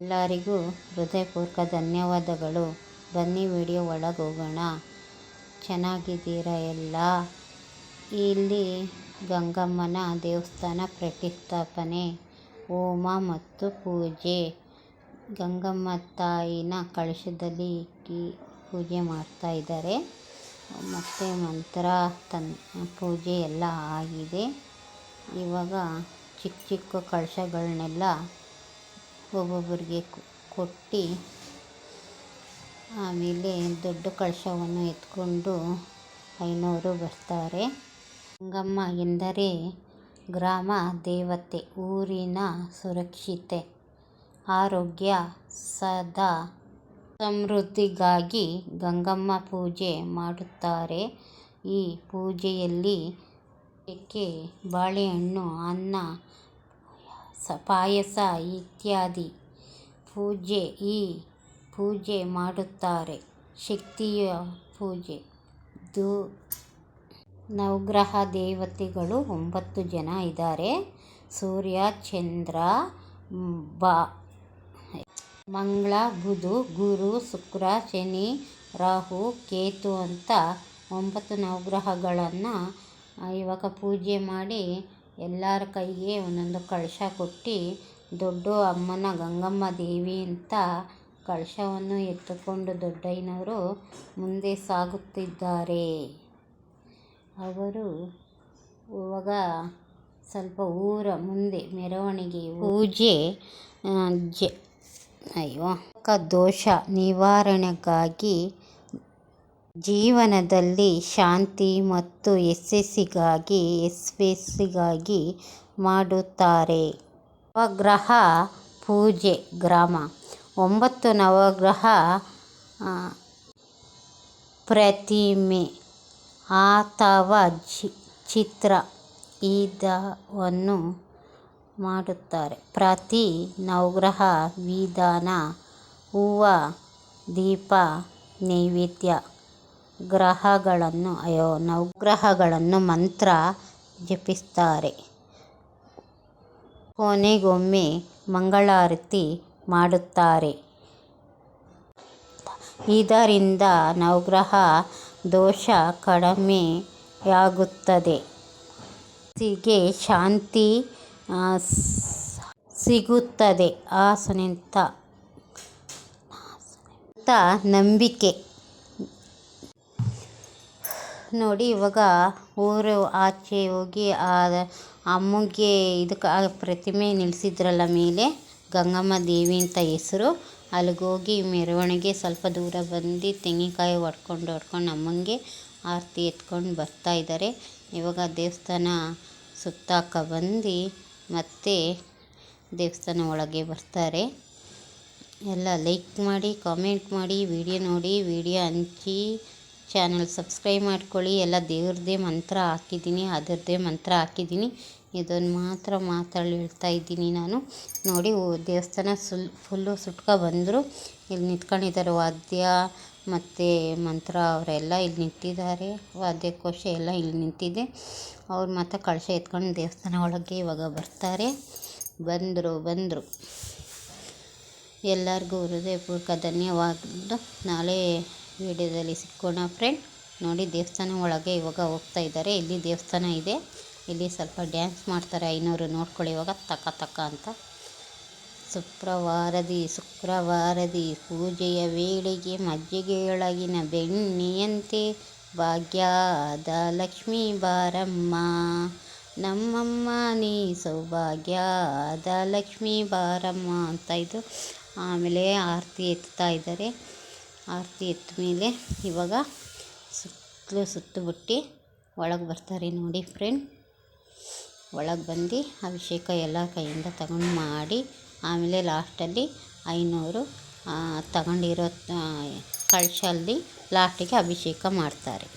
ಎಲ್ಲರಿಗೂ ಹೃದಯಪೂರ್ವಕ ಧನ್ಯವಾದಗಳು. ಬನ್ನಿ ವಿಡಿಯೋ ಒಳಗೆ ಹೋಗೋಣ. ಚೆನ್ನಾಗಿದ್ದೀರಾ ಎಲ್ಲ? ಇಲ್ಲಿ ಗಂಗಮ್ಮನ ದೇವಸ್ಥಾನ ಪ್ರತಿಷ್ಠಾಪನೆ, ಹೋಮ ಮತ್ತು ಪೂಜೆ. ಗಂಗಮ್ಮ ತಾಯಿನ ಕಳಶದಲ್ಲಿ ಇಕ್ಕಿ ಪೂಜೆ ಮಾಡ್ತಾ ಇದ್ದಾರೆ. ಮತ್ತು ಮಂತ್ರ ಪೂಜೆ ಎಲ್ಲ ಆಗಿದೆ. ಇವಾಗ ಚಿಕ್ಕ ಚಿಕ್ಕ ಕಳಶಗಳನ್ನೆಲ್ಲ ಒಬ್ಬೊಬ್ಬರಿಗೆ ಕೊಟ್ಟು ಆಮೇಲೆ ದೊಡ್ಡ ಕಳಶವನ್ನು ಎತ್ಕೊಂಡು ಐನೋರು ಬರ್ತಾರೆ. ಗಂಗಮ್ಮ ಎಂದರೆ ಗ್ರಾಮ ದೇವತೆ, ಊರಿನ ಸುರಕ್ಷತೆ, ಆರೋಗ್ಯ, ಸದಾ ಸಮೃದ್ಧಿಗಾಗಿ ಗಂಗಮ್ಮ ಪೂಜೆ ಮಾಡುತ್ತಾರೆ. ಈ ಪೂಜೆಯಲ್ಲಿ ಬಾಳೆಹಣ್ಣು, ಅನ್ನ, ಪಾಯಸ ಇತ್ಯಾದಿ ಪೂಜೆ ಮಾಡುತ್ತಾರೆ. ಶಕ್ತಿಯ ಪೂಜೆ. ನವಗ್ರಹ ದೇವತೆಗಳು 9 ಜನ ಇದ್ದಾರೆ. ಸೂರ್ಯ, ಚಂದ್ರ, ಮಂಗಳ, ಬುಧ, ಗುರು, ಶುಕ್ರ, ಶನಿ, ರಾಹು, ಕೇತು ಅಂತ 9 ನವಗ್ರಹಗಳನ್ನು ಇವಾಗ ಪೂಜೆ ಮಾಡಿ ಎಲ್ಲರ ಕೈಗೆ ಒಂದೊಂದು ಕಳಶ ಕೊಟ್ಟು ದೊಡ್ಡ ಅಮ್ಮನ ಗಂಗಮ್ಮ ದೇವಿ ಅಂತ ಕಳಶವನ್ನು ಎತ್ತುಕೊಂಡು ದೊಡ್ಡಯ್ಯನವರು ಮುಂದೆ ಸಾಗುತ್ತಿದ್ದಾರೆ. ಅವರು ಇವಾಗ ಸ್ವಲ್ಪ ಊರ ಮುಂದೆ ಮೆರವಣಿಗೆ ಪೂಜೆ ದೋಷ ನಿವಾರಣೆಗಾಗಿ ಜೀವನದಲ್ಲಿ ಶಾಂತಿ ಮತ್ತು ಯಶಸ್ಸಿಗಾಗಿ ಮಾಡುತ್ತಾರೆ. ನವಗ್ರಹ ಪೂಜೆ. ಗ್ರಾಮ 9 ನವಗ್ರಹ ಪ್ರತಿಮೆ ಅಥವಾ ಚಿತ್ರ ಇದನ್ನು ಮಾಡುತ್ತಾರೆ. ಪ್ರತಿ ನವಗ್ರಹ ವಿಧಾನ ಹೂವು, ದೀಪ, ನೈವೇದ್ಯ, ನವಗ್ರಹಗಳನ್ನು ಮಂತ್ರ ಜಪಿಸ್ತಾರೆ. ಕೊನೆಗೊಮ್ಮೆ ಮಂಗಳಾರತಿ ಮಾಡುತ್ತಾರೆ. ಇದರಿಂದ ನವಗ್ರಹ ದೋಷ ಕಡಿಮೆಯಾಗುತ್ತದೆ. ಮನಸ್ಸಿಗೆ ಶಾಂತಿ ಸಿಗುತ್ತದೆ ಅಂತ ನಂಬಿಕೆ. ನೋಡಿ, ಇವಾಗ ಊರು ಆಚೆ ಹೋಗಿ ಅಮ್ಮಗೆ ಇದಕ್ಕೆ ಪ್ರತಿಮೆ ನಿಲ್ಲಿಸಿದ್ರಲ್ಲ ಮೇಲೆ, ಗಂಗಮ್ಮ ದೇವಿ ಅಂತ ಹೆಸರು. ಅಲ್ಲಿಗೋಗಿ ಮೆರವಣಿಗೆ ಸ್ವಲ್ಪ ದೂರ ಬಂದು ತೆಂಗಿನಕಾಯಿ ಹೊಡ್ಕೊಂಡು ಅಮ್ಮಂಗೆ ಆರತಿ ಎತ್ಕೊಂಡು ಬರ್ತಾ ಇದ್ದಾರೆ. ಇವಾಗ ದೇವಸ್ಥಾನ ಸುತ್ತಾಕ ಬಂದು ಮತ್ತೆ ದೇವಸ್ಥಾನ ಒಳಗೆ ಬರ್ತಾರೆ. ಎಲ್ಲ ಲೈಕ್ ಮಾಡಿ, ಕಾಮೆಂಟ್ ಮಾಡಿ, ವಿಡಿಯೋ ನೋಡಿ, ವಿಡಿಯೋ ಹಂಚಿ, ಚಾನಲ್ ಸಬ್ಸ್ಕ್ರೈಬ್ ಮಾಡ್ಕೊಳ್ಳಿ. ಎಲ್ಲ ದೇವ್ರದ್ದೇ ಮಂತ್ರ ಹಾಕಿದ್ದೀನಿ, ಅದರದ್ದೇ ಮಂತ್ರ ಹಾಕಿದ್ದೀನಿ. ಇದನ್ನು ಮಾತ್ರ ಹೇಳ್ತಾ ಇದ್ದೀನಿ ನಾನು. ನೋಡಿ, ದೇವಸ್ಥಾನ ಫುಲ್ಲು ಸುಟ್ಕೊ ಬಂದರು. ಇಲ್ಲಿ ನಿಂತ್ಕೊಂಡಿದ್ದಾರೆ ವಾದ್ಯ ಮತ್ತು ಮಂತ್ರ ಅವರೆಲ್ಲ ಇಲ್ಲಿ ನಿಂತಿದ್ದಾರೆ. ವಾದ್ಯಕೋಶ ಎಲ್ಲ ಇಲ್ಲಿ ನಿಂತಿದೆ. ಅವ್ರು ಮಾತ್ರ ಕಳಶ ಎತ್ಕೊಂಡು ದೇವಸ್ಥಾನ ಒಳಗೆ ಇವಾಗ ಬರ್ತಾರೆ. ಬಂದರು. ಎಲ್ಲರಿಗೂ ಹೃದಯಪೂರ್ವಕ ಧನ್ಯವಾದ. ನಾಳೆ ವಿಡಿಯೋದಲ್ಲಿ ಸಿಕ್ಕೋಣ ಫ್ರೆಂಡ್. ನೋಡಿ, ದೇವಸ್ಥಾನ ಒಳಗೆ ಇವಾಗ ಹೋಗ್ತಾ ಇದ್ದಾರೆ. ಇಲ್ಲಿ ದೇವಸ್ಥಾನ ಇದೆ. ಇಲ್ಲಿ ಸ್ವಲ್ಪ ಡ್ಯಾನ್ಸ್ ಮಾಡ್ತಾರೆ. ಐನೋರು ನೋಡ್ಕೊಳ್ಳಿ ಇವಾಗ ತಕ ಅಂತ. ಶುಕ್ರವಾರದಿ ಪೂಜೆಯ ವೇಳೆಗೆ ಮಜ್ಜಿಗೆಯೊಳಗಿನ ಬೆಣ್ಣೆಯಂತೆ ಭಾಗ್ಯದ ಲಕ್ಷ್ಮೀ ಬಾರಮ್ಮ, ನಮ್ಮಮ್ಮ ನೀ ಸೌಭಾಗ್ಯದ ಲಕ್ಷ್ಮೀ ಬಾರಮ್ಮ ಅಂತ ಇದು. ಆಮೇಲೆ ಆರತಿ ಎತ್ತಾ ಇದ್ದಾರೆ. ಆರತಿ ಎತ್ತ ಮೇಲೆ ಇವಾಗ ಸುತ್ತಬಿಟ್ಟು ಒಳಗೆ ಬರ್ತಾರೆ. ನೋಡಿ ಫ್ರೆಂಡ್, ಒಳಗೆ ಬಂದು ಅಭಿಷೇಕ ಎಲ್ಲ ಕೈಯಿಂದ ತಗೊಂಡು ಮಾಡಿ ಆಮೇಲೆ ಲಾಸ್ಟಲ್ಲಿ ಐನೋರು ತಗೊಂಡಿರೋ ಕಳಶಲ್ಲಿ ಲಾಸ್ಟಿಗೆ ಅಭಿಷೇಕ ಮಾಡ್ತಾರೆ.